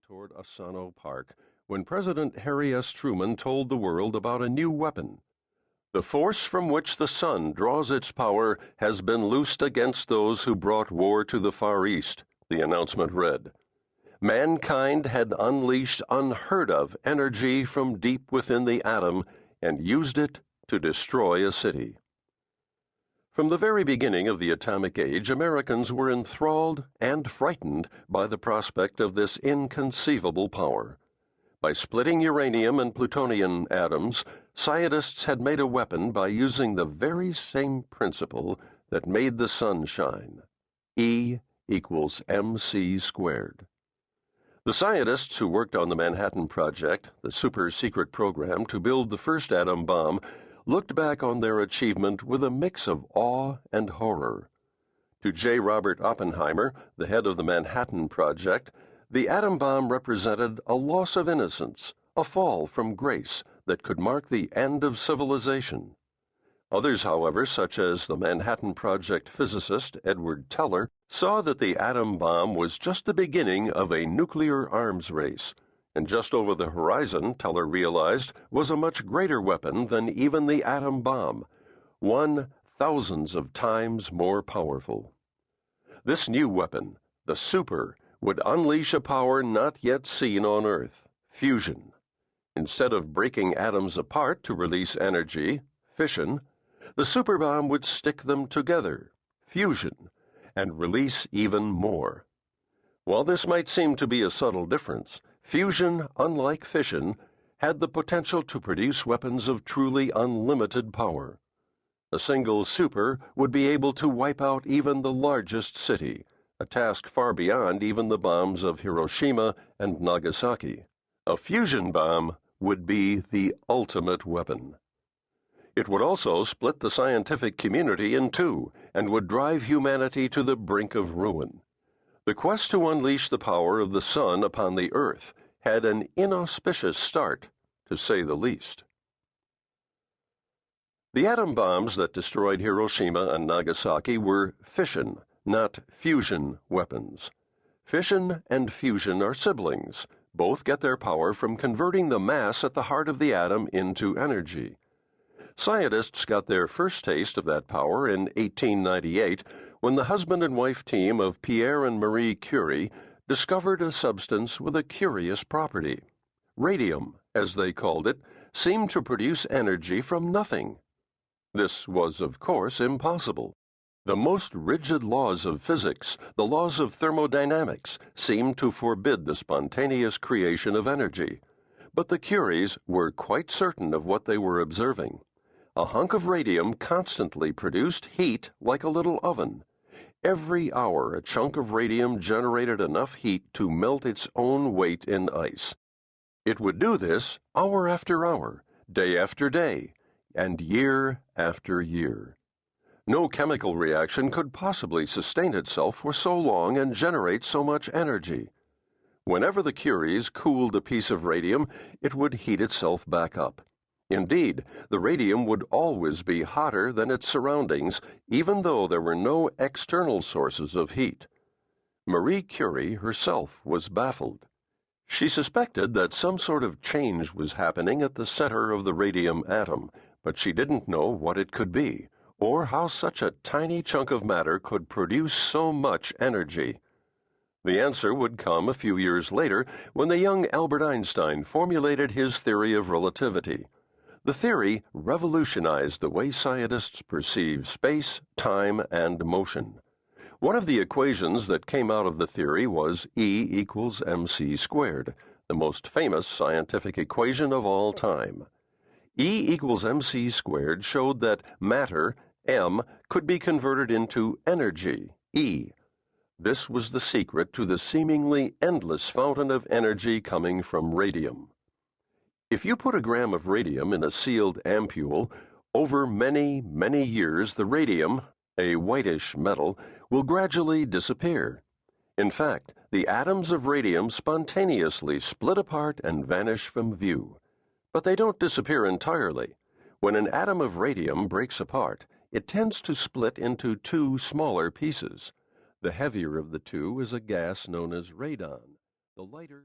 toward Asano Park when President Harry S. Truman told the world about a new weapon. The force from which the sun draws its power has been loosed against those who brought war to the Far East, the announcement read. Mankind had unleashed unheard-of energy from deep within the atom and used it to destroy a city. From the very beginning of the atomic age, Americans were enthralled and frightened by the prospect of this inconceivable power. By splitting uranium and plutonium atoms, scientists had made a weapon by using the very same principle that made the sun shine. E equals mc squared. The scientists who worked on the Manhattan Project, the super-secret program to build the first atom bomb, looked back on their achievement with a mix of awe and horror. To J. Robert Oppenheimer, the head of the Manhattan Project, the atom bomb represented a loss of innocence, a fall from grace that could mark the end of civilization. Others, however, such as the Manhattan Project physicist Edward Teller, saw that the atom bomb was just the beginning of a nuclear arms race, and just over the horizon, Teller realized, was a much greater weapon than even the atom bomb, one thousands of times more powerful. This new weapon, the super, would unleash a power not yet seen on Earth, fusion. Instead of breaking atoms apart to release energy, fission, the superbomb would stick them together, fusion, and release even more. While this might seem to be a subtle difference, fusion, unlike fission, had the potential to produce weapons of truly unlimited power. A single super would be able to wipe out even the largest city, a task far beyond even the bombs of Hiroshima and Nagasaki. A fusion bomb would be the ultimate weapon. It would also split the scientific community in two and would drive humanity to the brink of ruin. The quest to unleash the power of the sun upon the earth had an inauspicious start, to say the least. The atom bombs that destroyed Hiroshima and Nagasaki were fission, not fusion weapons. Fission and fusion are siblings. Both get their power from converting the mass at the heart of the atom into energy. Scientists got their first taste of that power in 1898 when the husband and wife team of Pierre and Marie Curie discovered a substance with a curious property. Radium, as they called it, seemed to produce energy from nothing. This was, of course, impossible. The most rigid laws of physics, the laws of thermodynamics, seemed to forbid the spontaneous creation of energy. But the Curies were quite certain of what they were observing. A hunk of radium constantly produced heat like a little oven. Every hour, a chunk of radium generated enough heat to melt its own weight in ice. It would do this hour after hour, day after day, and year after year. No chemical reaction could possibly sustain itself for so long and generate so much energy. Whenever the Curies cooled a piece of radium, it would heat itself back up. Indeed, the radium would always be hotter than its surroundings, even though there were no external sources of heat. Marie Curie herself was baffled. She suspected that some sort of change was happening at the center of the radium atom, but she didn't know what it could be, or how such a tiny chunk of matter could produce so much energy. The answer would come a few years later when the young Albert Einstein formulated his theory of relativity. The theory revolutionized the way scientists perceive space, time, and motion. One of the equations that came out of the theory was E equals mc squared, the most famous scientific equation of all time. E equals mc squared showed that matter, m, could be converted into energy, E. This was the secret to the seemingly endless fountain of energy coming from radium. If you put a gram of radium in a sealed ampule, over many, many years the radium, a whitish metal, will gradually disappear. In fact, the atoms of radium spontaneously split apart and vanish from view. But they don't disappear entirely. When an atom of radium breaks apart, it tends to split into two smaller pieces. The heavier of the two is a gas known as radon. The lighter